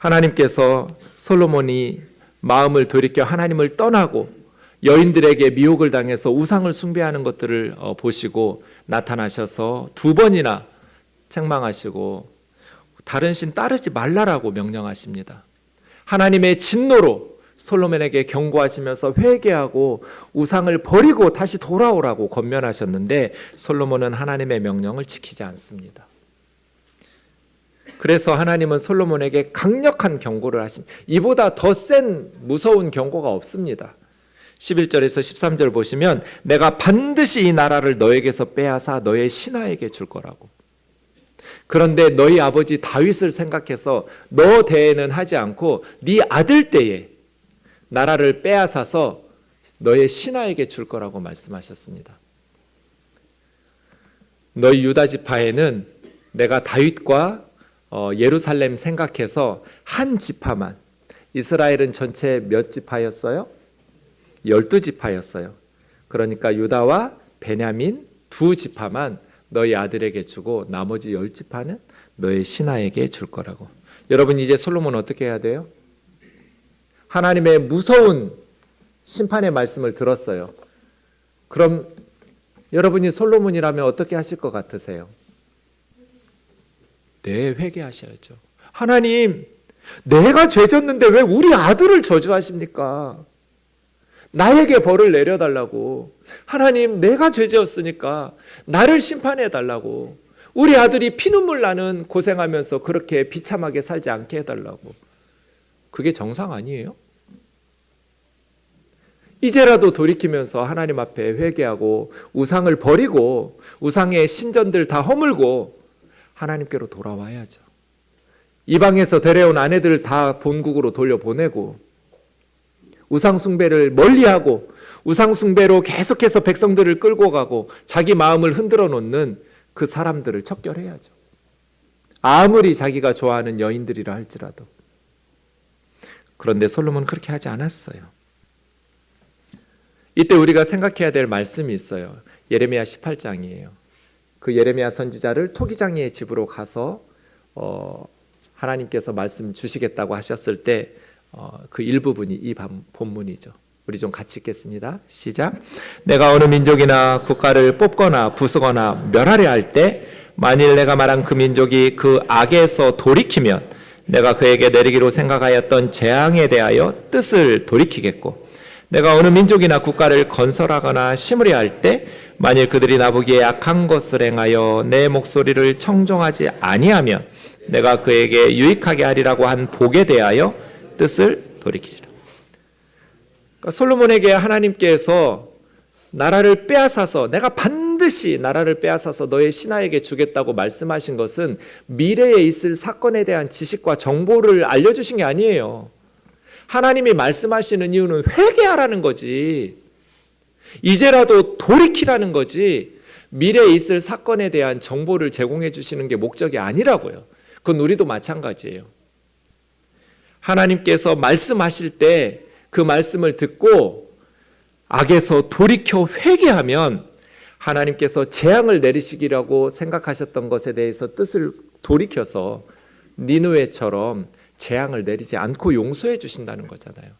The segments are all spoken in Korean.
하나님께서 솔로몬이 마음을 돌이켜 하나님을 떠나고 여인들에게 미혹을 당해서 우상을 숭배하는 것들을 보시고 나타나셔서 두 번이나 책망하시고 다른 신 따르지 말라라고 명령하십니다. 하나님의 진노로 솔로몬에게 경고하시면서 회개하고 우상을 버리고 다시 돌아오라고 권면하셨는데 솔로몬은 하나님의 명령을 지키지 않습니다. 그래서 하나님은 솔로몬에게 강력한 경고를 하십니다. 이보다 더 센 무서운 경고가 없습니다. 11절에서 13절 보시면 내가 반드시 이 나라를 너에게서 빼앗아 너의 신하에게 줄 거라고. 그런데 너희 아버지 다윗을 생각해서 너 대에는 하지 않고 네 아들 때에 나라를 빼앗아서 너의 신하에게 줄 거라고 말씀하셨습니다. 너희 유다 지파에는 내가 다윗과 예루살렘 생각해서 한 지파만, 이스라엘은 전체 몇 지파였어요? 12지파였어요. 그러니까 유다와 베냐민 두 지파만 너희 아들에게 주고 나머지 10지파는 너의 신하에게 줄 거라고. 여러분 이제 솔로몬은 어떻게 해야 돼요? 하나님의 무서운 심판의 말씀을 들었어요. 그럼 여러분이 솔로몬이라면 어떻게 하실 것 같으세요? 네, 회개하셔야죠. 하나님, 내가 죄졌는데 왜 우리 아들을 저주하십니까? 나에게 벌을 내려달라고. 하나님, 내가 죄지었으니까 나를 심판해달라고. 우리 아들이 피눈물 나는 고생하면서 그렇게 비참하게 살지 않게 해달라고. 그게 정상 아니에요? 이제라도 돌이키면서 하나님 앞에 회개하고 우상을 버리고 우상의 신전들 다 허물고 하나님께로 돌아와야죠. 이방에서 데려온 아내들 다 본국으로 돌려보내고 우상 숭배를 멀리하고 우상 숭배로 계속해서 백성들을 끌고 가고 자기 마음을 흔들어 놓는 그 사람들을 척결해야죠. 아무리 자기가 좋아하는 여인들이라 할지라도. 그런데 솔로몬은 그렇게 하지 않았어요. 이때 우리가 생각해야 될 말씀이 있어요. 예레미야 18장이에요. 그 예레미야 선지자를 토기장이의 집으로 가서 하나님께서 말씀 주시겠다고 하셨을 때 그 일부분이 이 본문이죠. 우리 좀 같이 읽겠습니다. 시작. 내가 어느 민족이나 국가를 뽑거나 부수거나 멸하려 할 때 만일 내가 말한 그 민족이 그 악에서 돌이키면 내가 그에게 내리기로 생각하였던 재앙에 대하여 뜻을 돌이키겠고 내가 어느 민족이나 국가를 건설하거나 심으려 할 때 만일 그들이 나보기에 악한 것을 행하여 내 목소리를 청종하지 아니하면 내가 그에게 유익하게 하리라고 한 복에 대하여 뜻을 돌이키리라. 그러니까 솔로몬에게 하나님께서 나라를 빼앗아서 내가 반드시 나라를 빼앗아서 너의 신하에게 주겠다고 말씀하신 것은 미래에 있을 사건에 대한 지식과 정보를 알려주신 게 아니에요. 하나님이 말씀하시는 이유는 회개하라는 거지. 이제라도 돌이키라는 거지. 미래에 있을 사건에 대한 정보를 제공해 주시는 게 목적이 아니라고요. 그건 우리도 마찬가지예요. 하나님께서 말씀하실 때 그 말씀을 듣고 악에서 돌이켜 회개하면 하나님께서 재앙을 내리시기라고 생각하셨던 것에 대해서 뜻을 돌이켜서 니느웨처럼 재앙을 내리지 않고 용서해 주신다는 거잖아요.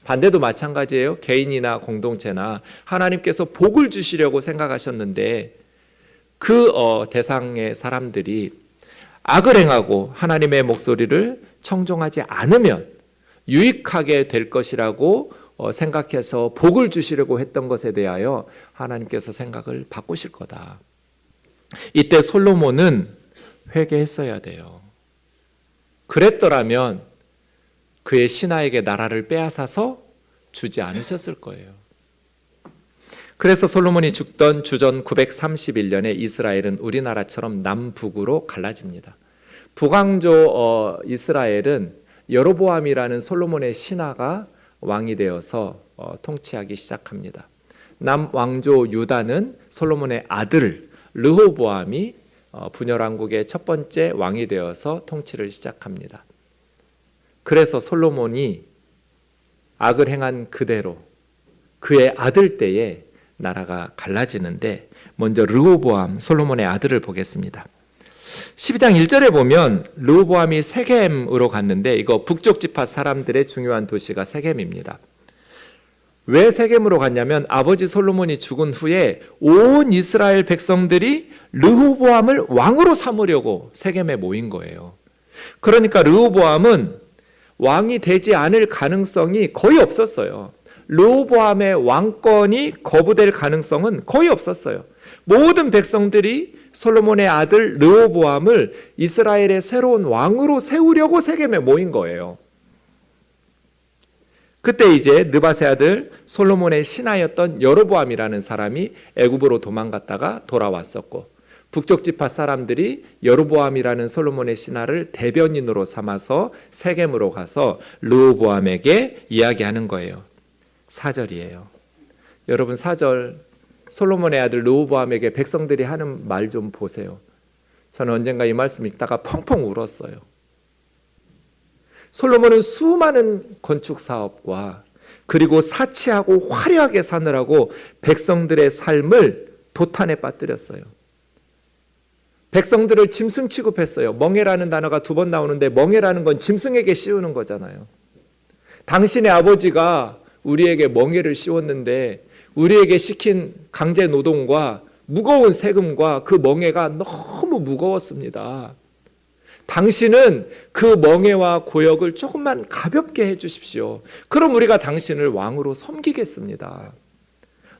반대도 마찬가지예요. 개인이나 공동체나 하나님께서 복을 주시려고 생각하셨는데 그 대상의 사람들이 악을 행하고 하나님의 목소리를 청종하지 않으면 유익하게 될 것이라고 생각해서 복을 주시려고 했던 것에 대하여 하나님께서 생각을 바꾸실 거다. 이때 솔로몬은 회개했어야 돼요. 그랬더라면 그의 신하에게 나라를 빼앗아서 주지 않으셨을 거예요. 그래서 솔로몬이 죽던 주전 931년에 이스라엘은 우리나라처럼 남북으로 갈라집니다. 북왕조 이스라엘은 여로보암이라는 솔로몬의 신하가 왕이 되어서 통치하기 시작합니다. 남왕조 유다는 솔로몬의 아들 르호보암이 분열왕국의 첫 번째 왕이 되어서 통치를 시작합니다. 그래서 솔로몬이 악을 행한 그대로 그의 아들 때에 나라가 갈라지는데 먼저 르호보암 솔로몬의 아들을 보겠습니다. 12장 1절에 보면 르호보암이 세겜으로 갔는데 이거 북쪽 지파 사람들의 중요한 도시가 세겜입니다. 왜 세겜으로 갔냐면 아버지 솔로몬이 죽은 후에 온 이스라엘 백성들이 르호보암을 왕으로 삼으려고 세겜에 모인 거예요. 그러니까 르호보암은 왕이 되지 않을 가능성이 거의 없었어요. 르호보암의 왕권이 거부될 가능성은 거의 없었어요. 모든 백성들이 솔로몬의 아들 르호보암을 이스라엘의 새로운 왕으로 세우려고 세겜에 모인 거예요. 그때 이제 느밧의 아들 솔로몬의 신하였던 여로보암이라는 사람이 애굽으로 도망갔다가 돌아왔었고, 북쪽 지파 사람들이 여로보암이라는 솔로몬의 신하를 대변인으로 삼아서 세겜으로 가서 르호보암에게 이야기하는 거예요. 4절이에요. 여러분 4절 솔로몬의 아들 르호보암에게 백성들이 하는 말 좀 보세요. 저는 언젠가 이 말씀 읽다가 펑펑 울었어요. 솔로몬은 수많은 건축 사업과 그리고 사치하고 화려하게 사느라고 백성들의 삶을 도탄에 빠뜨렸어요. 백성들을 짐승 취급했어요. 멍에라는 단어가 2번 나오는데 멍에라는 건 짐승에게 씌우는 거잖아요. 당신의 아버지가 우리에게 멍에를 씌웠는데 우리에게 시킨 강제 노동과 무거운 세금과 그 멍에가 너무 무거웠습니다. 당신은 그 멍에와 고역을 조금만 가볍게 해주십시오. 그럼 우리가 당신을 왕으로 섬기겠습니다.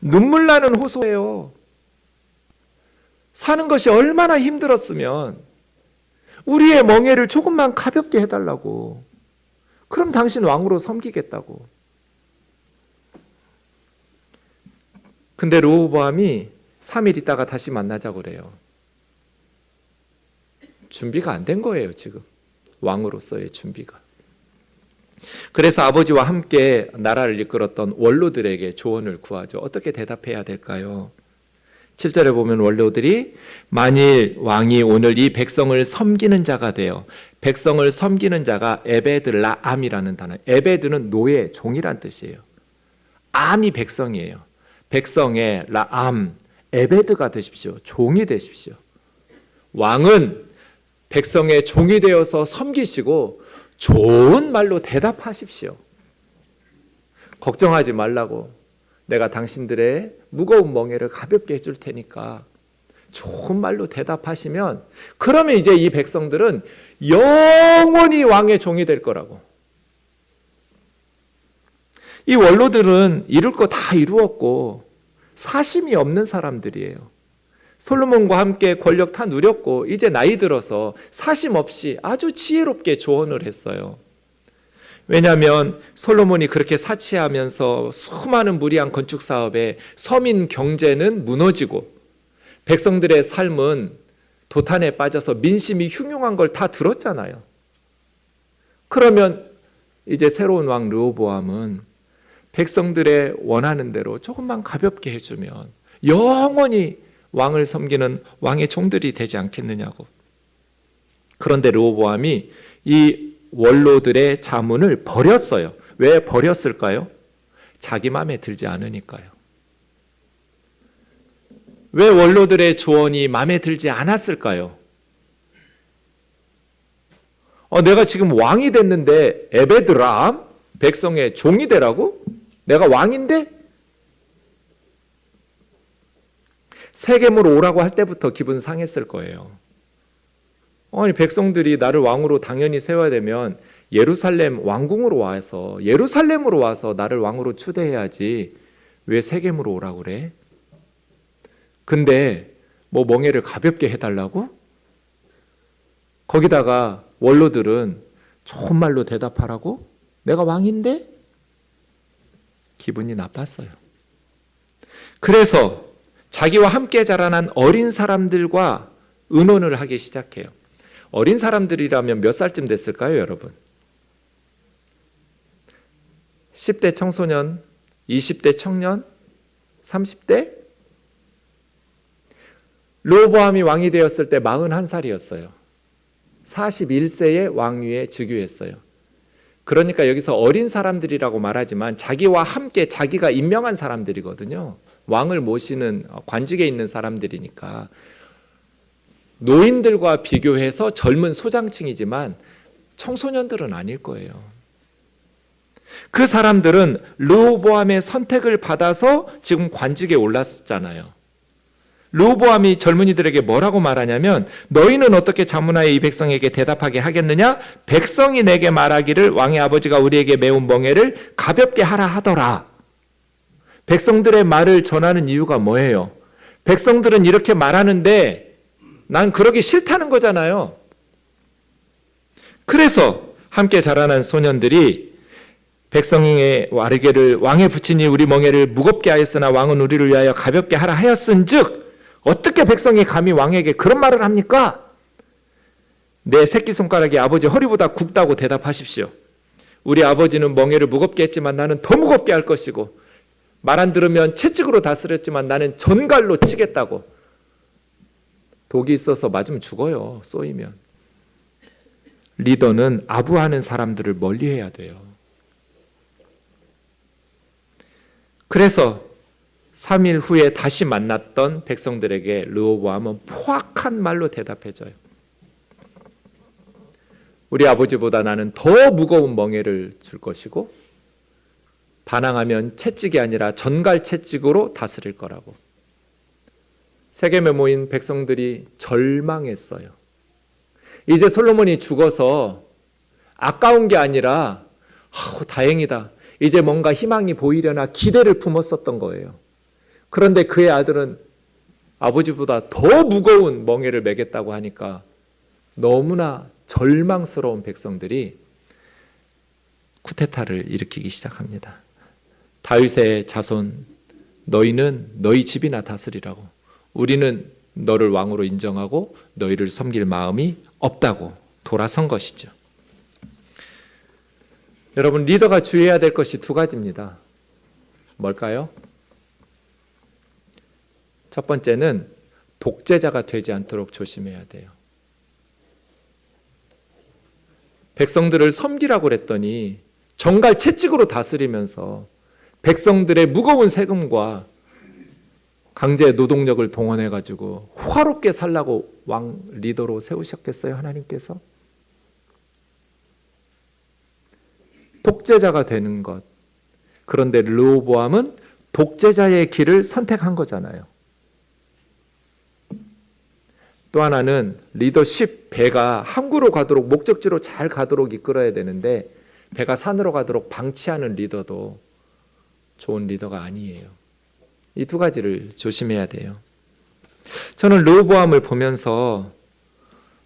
눈물 나는 호소예요. 사는 것이 얼마나 힘들었으면 우리의 멍에를 조금만 가볍게 해달라고. 그럼 당신 왕으로 섬기겠다고. 근데 르호보암이 3일 있다가 다시 만나자고 그래요. 준비가 안 된 거예요, 지금. 왕으로서의 준비가. 그래서 아버지와 함께 나라를 이끌었던 원로들에게 조언을 구하죠. 어떻게 대답해야 될까요? 7절에 보면 원로들이 만일 왕이 오늘 이 백성을 섬기는 자가 되어, 백성을 섬기는 자가 에베드라암이라는 단어, 에베드는 노예, 종이란 뜻이에요. 암이 백성이에요. 백성의 라암, 에베드가 되십시오. 종이 되십시오. 왕은 백성의 종이 되어서 섬기시고 좋은 말로 대답하십시오. 걱정하지 말라고. 내가 당신들의 무거운 멍에를 가볍게 해줄 테니까 좋은 말로 대답하시면, 그러면 이제 이 백성들은 영원히 왕의 종이 될 거라고. 이 원로들은 이룰 거 다 이루었고 사심이 없는 사람들이에요. 솔로몬과 함께 권력 다 누렸고 이제 나이 들어서 사심 없이 아주 지혜롭게 조언을 했어요. 왜냐하면 솔로몬이 그렇게 사치하면서 수많은 무리한 건축 사업에 서민 경제는 무너지고 백성들의 삶은 도탄에 빠져서 민심이 흉흉한 걸 다 들었잖아요. 그러면 이제 새로운 왕 르호보암은 백성들의 원하는 대로 조금만 가볍게 해주면 영원히 왕을 섬기는 왕의 종들이 되지 않겠느냐고. 그런데 르호보암이 이 원로들의 자문을 버렸어요. 왜 버렸을까요? 자기 마음에 들지 않으니까요. 왜 원로들의 조언이 마음에 들지 않았을까요? 내가 지금 왕이 됐는데 에베드라암? 백성의 종이 되라고? 내가 왕인데? 세겜으로 오라고 할 때부터 기분 상했을 거예요. 아니, 백성들이 나를 왕으로 당연히 세워야 되면 예루살렘 왕궁으로 와서, 예루살렘으로 와서 나를 왕으로 추대해야지 왜 세겜으로 오라고 그래? 근데 뭐 멍에를 가볍게 해달라고? 거기다가 원로들은 좋은 말로 대답하라고? 내가 왕인데? 기분이 나빴어요. 그래서 자기와 함께 자라난 어린 사람들과 의논을 하기 시작해요. 어린 사람들이라면 몇 살쯤 됐을까요, 여러분? 10대 청소년, 20대 청년, 30대? 르호보암이 왕이 되었을 때 41살이었어요. 41세에 왕위에 즉위했어요. 그러니까 여기서 어린 사람들이라고 말하지만 자기와 함께 자기가 임명한 사람들이거든요. 왕을 모시는 관직에 있는 사람들이니까 노인들과 비교해서 젊은 소장층이지만 청소년들은 아닐 거예요. 그 사람들은 르호보암의 선택을 받아서 지금 관직에 올랐잖아요. 르호보암이 젊은이들에게 뭐라고 말하냐면 너희는 어떻게 자문하여 이 백성에게 대답하게 하겠느냐? 백성이 내게 말하기를 왕의 아버지가 우리에게 매운 멍에를 가볍게 하라 하더라. 백성들의 말을 전하는 이유가 뭐예요? 백성들은 이렇게 말하는데 난 그러기 싫다는 거잖아요. 그래서 함께 자라난 소년들이 백성의 와르게를 왕에 붙이니 우리 멍에를 무겁게 하였으나 왕은 우리를 위하여 가볍게 하라 하였은즉 어떻게 백성이 감히 왕에게 그런 말을 합니까? 내 새끼손가락이 아버지 허리보다 굵다고 대답하십시오. 우리 아버지는 멍에를 무겁게 했지만 나는 더 무겁게 할 것이고 말 안 들으면 채찍으로 다스렸지만 나는 전갈로 치겠다고. 독이 있어서 맞으면 죽어요. 쏘이면. 리더는 아부하는 사람들을 멀리해야 돼요. 그래서 3일 후에 다시 만났던 백성들에게 르호보암은 포악한 말로 대답해줘요. 우리 아버지보다 나는 더 무거운 멍에를 줄 것이고 반항하면 채찍이 아니라 전갈 채찍으로 다스릴 거라고. 세겜에 모인 백성들이 절망했어요. 이제 솔로몬이 죽어서 아까운 게 아니라 다행이다. 이제 뭔가 희망이 보이려나 기대를 품었었던 거예요. 그런데 그의 아들은 아버지보다 더 무거운 멍에를 매겠다고 하니까 너무나 절망스러운 백성들이 쿠데타를 일으키기 시작합니다. 다윗의 자손 너희는 너희 집이나 다스리라고. 우리는 너를 왕으로 인정하고 너희를 섬길 마음이 없다고 돌아선 것이죠. 여러분, 리더가 주의해야 될 것이 두 가지입니다. 뭘까요? 첫 번째는 독재자가 되지 않도록 조심해야 돼요. 백성들을 섬기라고 그랬더니 정갈 채찍으로 다스리면서 백성들의 무거운 세금과 강제 노동력을 동원해가지고 화롭게 살라고 왕 리더로 세우셨겠어요, 하나님께서? 독재자가 되는 것. 그런데 르호보암은 독재자의 길을 선택한 거잖아요. 또 하나는 리더십, 배가 항구로 가도록 목적지로 잘 가도록 이끌어야 되는데 배가 산으로 가도록 방치하는 리더도 좋은 리더가 아니에요. 이 두 가지를 조심해야 돼요. 저는 르호보암을 보면서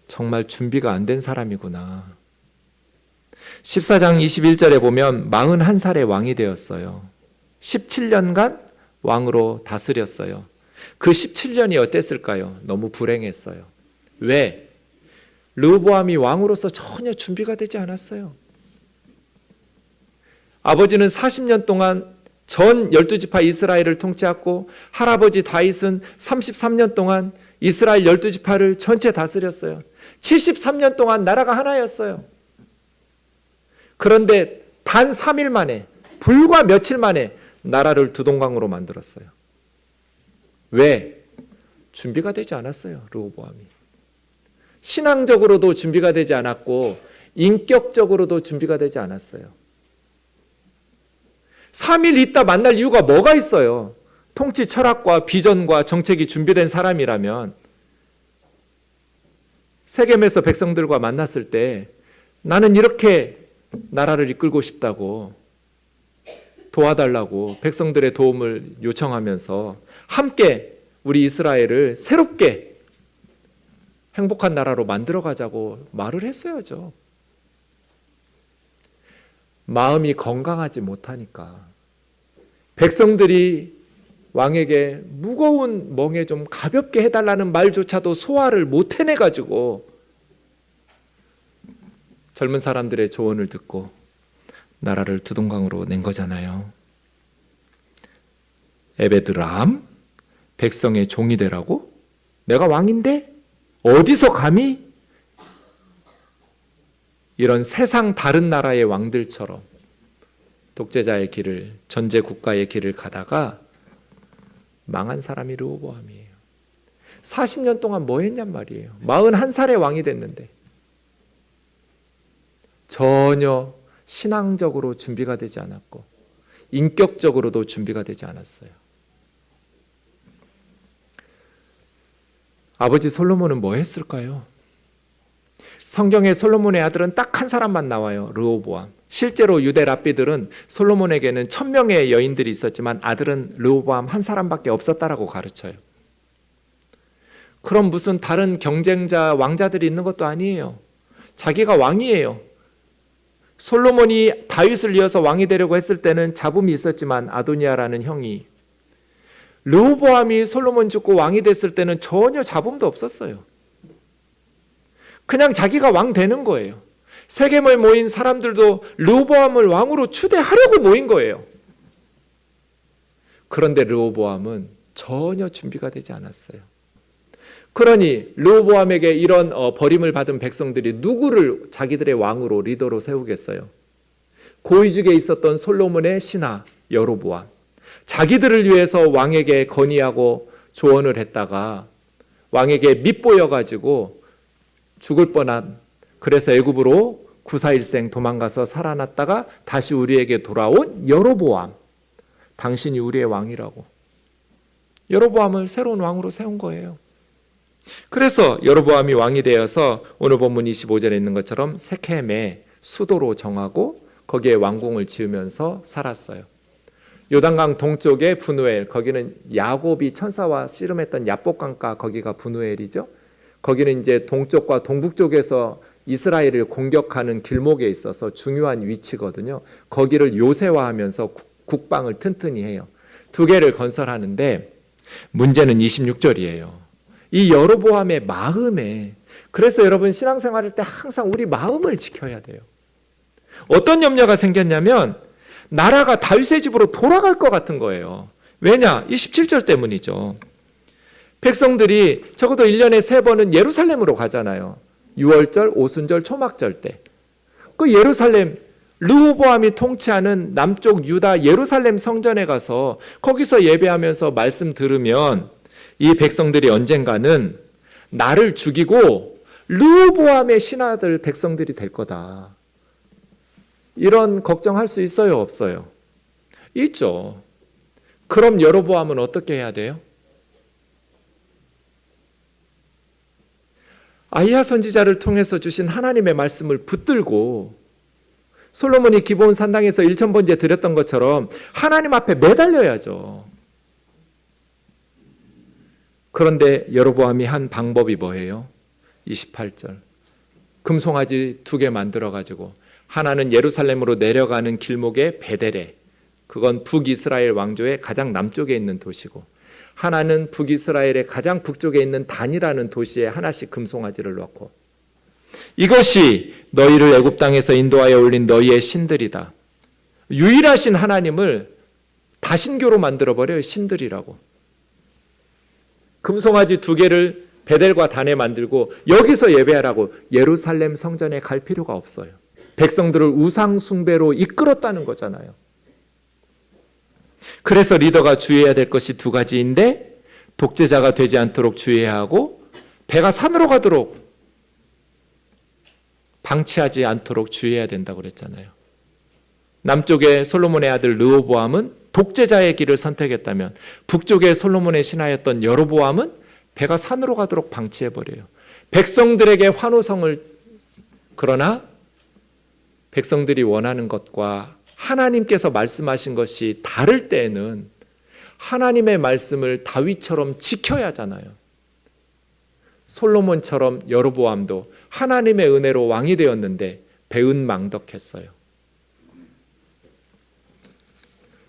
정말 준비가 안 된 사람이구나. 14장 21절에 보면 41살의 왕이 되었어요. 17년간 왕으로 다스렸어요. 그 17년이 어땠을까요? 너무 불행했어요. 왜? 르호보암이 왕으로서 전혀 준비가 되지 않았어요. 아버지는 40년 동안 전 12지파 이스라엘을 통치했고 할아버지 다윗은 33년 동안 이스라엘 12지파를 전체 다스렸어요. 73년 동안 나라가 하나였어요. 그런데 단 3일 만에, 불과 며칠 만에 나라를 두동강으로 만들었어요. 왜? 준비가 되지 않았어요, 르호보암이. 신앙적으로도 준비가 되지 않았고 인격적으로도 준비가 되지 않았어요. 3일 있다 만날 이유가 뭐가 있어요? 통치 철학과 비전과 정책이 준비된 사람이라면 세겜에서 백성들과 만났을 때 나는 이렇게 나라를 이끌고 싶다고 도와달라고 백성들의 도움을 요청하면서 함께 우리 이스라엘을 새롭게 행복한 나라로 만들어가자고 말을 했어야죠. 마음이 건강하지 못하니까 백성들이 왕에게 무거운 멍에 좀 가볍게 해달라는 말조차도 소화를 못 해내가지고 젊은 사람들의 조언을 듣고 나라를 두동강으로 낸 거잖아요. 에베드람, 백성의 종이 되라고? 내가 왕인데? 어디서 감히? 이런 세상 다른 나라의 왕들처럼 독재자의 길을, 전제 국가의 길을 가다가 망한 사람이 르호보암이에요. 40년 동안 뭐 했냔 말이에요. 41살에 왕이 됐는데 전혀 신앙적으로 준비가 되지 않았고 인격적으로도 준비가 되지 않았어요. 아버지 솔로몬은 뭐 했을까요? 성경에 솔로몬의 아들은 딱 한 사람만 나와요. 르호보암. 실제로 유대 랍비들은 솔로몬에게는 1000명의 여인들이 있었지만 아들은 르호보암 한 사람밖에 없었다라고 가르쳐요. 그럼 무슨 다른 경쟁자 왕자들이 있는 것도 아니에요. 자기가 왕이에요. 솔로몬이 다윗을 이어서 왕이 되려고 했을 때는 잡음이 있었지만 아도니아라는 형이, 르호보암이 솔로몬 죽고 왕이 됐을 때는 전혀 잡음도 없었어요. 그냥 자기가 왕 되는 거예요. 세겜에 모인 사람들도 르호보암을 왕으로 추대하려고 모인 거예요. 그런데 르호보암은 전혀 준비가 되지 않았어요. 그러니 르호보암에게 이런 버림을 받은 백성들이 누구를 자기들의 왕으로 리더로 세우겠어요? 고위직에 있었던 솔로몬의 신하 여로보암. 자기들을 위해서 왕에게 건의하고 조언을 했다가 왕에게 밉보여가지고 죽을 뻔한, 그래서 애굽으로 구사일생 도망가서 살아났다가 다시 우리에게 돌아온 여로보암. 당신이 우리의 왕이라고. 여로보암을 새로운 왕으로 세운 거예요. 그래서 여로보암이 왕이 되어서 오늘 본문 25절에 있는 것처럼 세켐의 수도로 정하고 거기에 왕궁을 지으면서 살았어요. 요단강 동쪽에 브누엘, 거기는 야곱이 천사와 씨름했던 야복강가, 거기가 브누엘이죠. 거기는 이제 동쪽과 동북쪽에서 이스라엘을 공격하는 길목에 있어서 중요한 위치거든요. 거기를 요새화하면서 국방을 튼튼히 해요. 두 개를 건설하는데 문제는 26절이에요. 이 여로보암의 마음에, 그래서 여러분 신앙생활할 때 항상 우리 마음을 지켜야 돼요. 어떤 염려가 생겼냐면 나라가 다윗의 집으로 돌아갈 것 같은 거예요. 왜냐? 27절 때문이죠. 백성들이 적어도 1년에 3번은 예루살렘으로 가잖아요. 유월절, 오순절, 초막절 때. 그 예루살렘, 르호보암이 통치하는 남쪽 유다 예루살렘 성전에 가서 거기서 예배하면서 말씀 들으면 이 백성들이 언젠가는 나를 죽이고 르호보암의 신하들 백성들이 될 거다. 이런 걱정할 수 있어요, 없어요? 있죠. 그럼 여로보암은 어떻게 해야 돼요? 아히야 선지자를 통해서 주신 하나님의 말씀을 붙들고 솔로몬이 기브온 산당에서 1000번째 드렸던 것처럼 하나님 앞에 매달려야죠. 그런데 여로보암이 한 방법이 뭐예요? 28절. 금송아지 2개 만들어가지고 하나는 예루살렘으로 내려가는 길목의 베델에, 그건 북이스라엘 왕조의 가장 남쪽에 있는 도시고, 하나는 북이스라엘의 가장 북쪽에 있는 단이라는 도시에 하나씩 금송아지를 놓고, 이것이 너희를 애굽 땅에서 인도하여 올린 너희의 신들이다. 유일하신 하나님을 다신교로 만들어버려요. 신들이라고. 금송아지 2개를 베델과 단에 만들고 여기서 예배하라고. 예루살렘 성전에 갈 필요가 없어요. 백성들을 우상 숭배로 이끌었다는 거잖아요. 그래서 리더가 주의해야 될 것이 2가지인데 독재자가 되지 않도록 주의해야 하고 배가 산으로 가도록 방치하지 않도록 주의해야 된다고 그랬잖아요. 남쪽의 솔로몬의 아들 르호보암은 독재자의 길을 선택했다면 북쪽의 솔로몬의 신하였던 여로보암은 배가 산으로 가도록 방치해버려요. 백성들에게 환호성을, 그러나 백성들이 원하는 것과 하나님께서 말씀하신 것이 다를 때에는 하나님의 말씀을 다윗처럼 지켜야 하잖아요. 솔로몬처럼 여로보암도 하나님의 은혜로 왕이 되었는데 배은망덕했어요.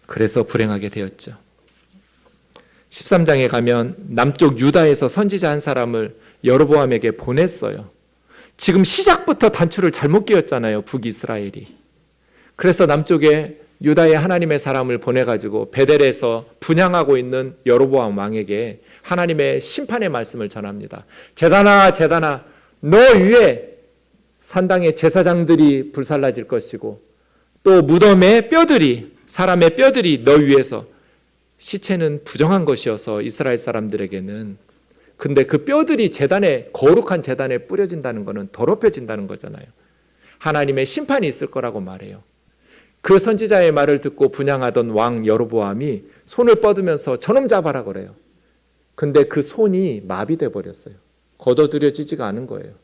그래서 불행하게 되었죠. 13장에 가면 남쪽 유다에서 선지자 한 사람을 여로보암에게 보냈어요. 지금 시작부터 단추를 잘못 끼웠잖아요, 북이스라엘이. 그래서 남쪽에 유다의 하나님의 사람을 보내가지고 베델에서 분향하고 있는 여로보암 왕에게 하나님의 심판의 말씀을 전합니다. 제단아, 제단아, 너 위에 산당의 제사장들이 불살라질 것이고 또 무덤의 뼈들이, 사람의 뼈들이 너 위에서, 시체는 부정한 것이어서 이스라엘 사람들에게는 근데 그 뼈들이 제단에, 거룩한 제단에 뿌려진다는 것은 더럽혀진다는 거잖아요. 하나님의 심판이 있을 거라고 말해요. 그 선지자의 말을 듣고 분향하던 왕 여로보암이 손을 뻗으면서 저놈 잡아라 그래요. 근데 그 손이 마비돼 버렸어요. 걷어들여지지가 않은 거예요.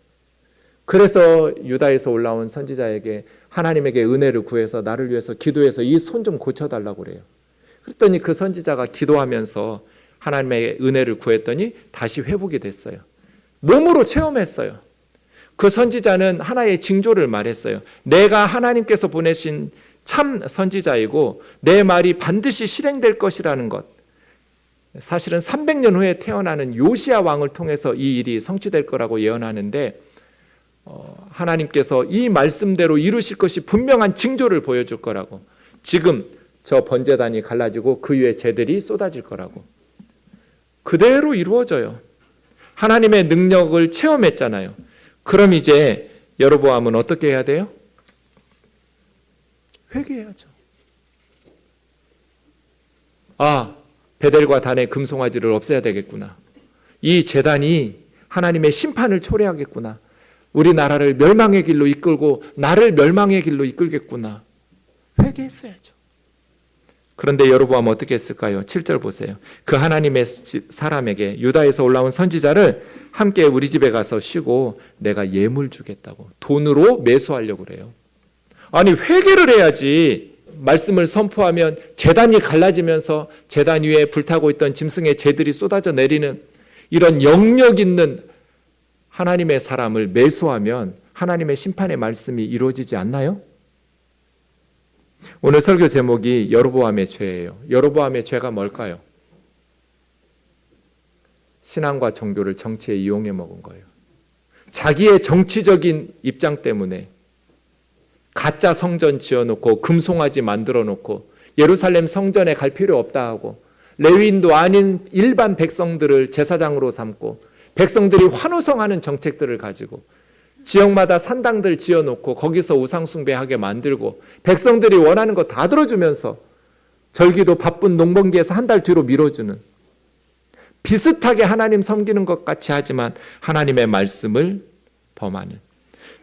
그래서 유다에서 올라온 선지자에게 하나님에게 은혜를 구해서 나를 위해서 기도해서 이 손 좀 고쳐달라고 그래요. 그랬더니 그 선지자가 기도하면서 하나님의 은혜를 구했더니 다시 회복이 됐어요. 몸으로 체험했어요. 그 선지자는 하나의 징조를 말했어요. 내가 하나님께서 보내신 참 선지자이고 내 말이 반드시 실행될 것이라는 것. 사실은 300년 후에 태어나는 요시야 왕을 통해서 이 일이 성취될 거라고 예언하는데 하나님께서 이 말씀대로 이루실 것이 분명한 징조를 보여줄 거라고. 지금 저 번제단이 갈라지고 그 위에 재들이 쏟아질 거라고. 그대로 이루어져요. 하나님의 능력을 체험했잖아요. 그럼 이제 여로보암은 어떻게 해야 돼요? 회개해야죠. 베델과 단의 금송아지를 없애야 되겠구나. 이 제단이 하나님의 심판을 초래하겠구나. 우리나라를 멸망의 길로 이끌고 나를 멸망의 길로 이끌겠구나. 회개했어야죠. 그런데 여로보암은 어떻게 했을까요? 7절 보세요. 그 하나님의 사람에게 유다에서 올라온 선지자를 함께 우리 집에 가서 쉬고 내가 예물 주겠다고 돈으로 매수하려고 그래요. 아니 회개를 해야지. 말씀을 선포하면 제단이 갈라지면서 제단 위에 불타고 있던 짐승의 재들이 쏟아져 내리는 이런 영역 있는 하나님의 사람을 매수하면 하나님의 심판의 말씀이 이루어지지 않나요? 오늘 설교 제목이 여로보암의 죄예요. 여로보암의 죄가 뭘까요? 신앙과 종교를 정치에 이용해 먹은 거예요. 자기의 정치적인 입장 때문에 가짜 성전 지어놓고 금송아지 만들어놓고 예루살렘 성전에 갈 필요 없다 하고 레위인도 아닌 일반 백성들을 제사장으로 삼고 백성들이 환호성하는 정책들을 가지고 지역마다 산당들 지어놓고 거기서 우상숭배하게 만들고 백성들이 원하는 거 다 들어주면서 절기도 바쁜 농번기에서 한 달 뒤로 미뤄주는, 비슷하게 하나님 섬기는 것 같이 하지만 하나님의 말씀을 범하는,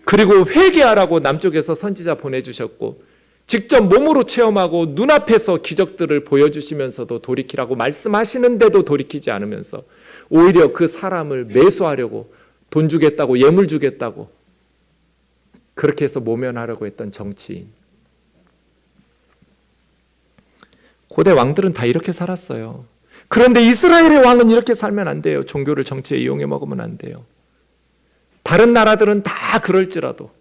그리고 회개하라고 남쪽에서 선지자 보내주셨고 직접 몸으로 체험하고 눈앞에서 기적들을 보여주시면서도 돌이키라고 말씀하시는데도 돌이키지 않으면서 오히려 그 사람을 매수하려고 돈 주겠다고 예물 주겠다고 그렇게 해서 모면하려고 했던 정치인. 고대 왕들은 다 이렇게 살았어요. 그런데 이스라엘의 왕은 이렇게 살면 안 돼요. 종교를 정치에 이용해 먹으면 안 돼요. 다른 나라들은 다 그럴지라도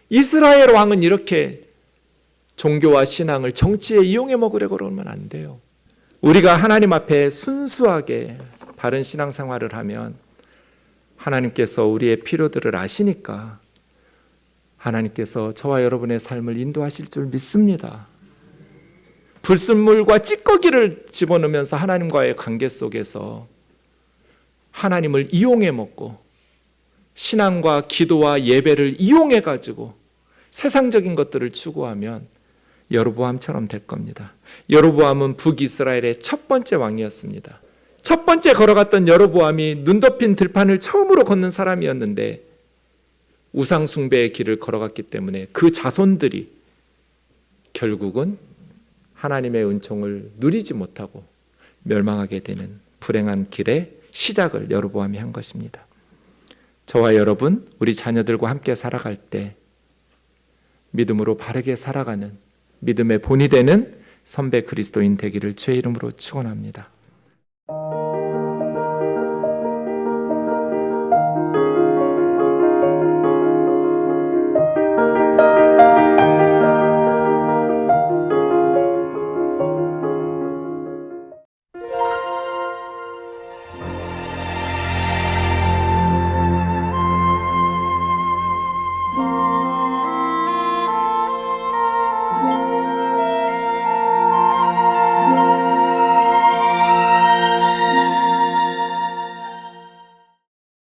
이스라엘 왕은 이렇게 종교와 신앙을 정치에 이용해 먹으려고 그러면 안 돼요. 우리가 하나님 앞에 순수하게 바른 신앙생활을 하면 하나님께서 우리의 필요들을 아시니까 하나님께서 저와 여러분의 삶을 인도하실 줄 믿습니다. 불순물과 찌꺼기를 집어넣으면서 하나님과의 관계 속에서 하나님을 이용해 먹고 신앙과 기도와 예배를 이용해 가지고 세상적인 것들을 추구하면 여로보암처럼 될 겁니다. 여로보암은 북이스라엘의 첫 번째 왕이었습니다. 첫 번째 걸어갔던 여로보암이 눈 덮인 들판을 처음으로 걷는 사람이었는데 우상 숭배의 길을 걸어갔기 때문에 그 자손들이 결국은 하나님의 은총을 누리지 못하고 멸망하게 되는 불행한 길의 시작을 여로보암이 한 것입니다. 저와 여러분, 우리 자녀들과 함께 살아갈 때 믿음으로 바르게 살아가는 믿음의 본이 되는 선배 그리스도인 되기를 주의 이름으로 축원합니다.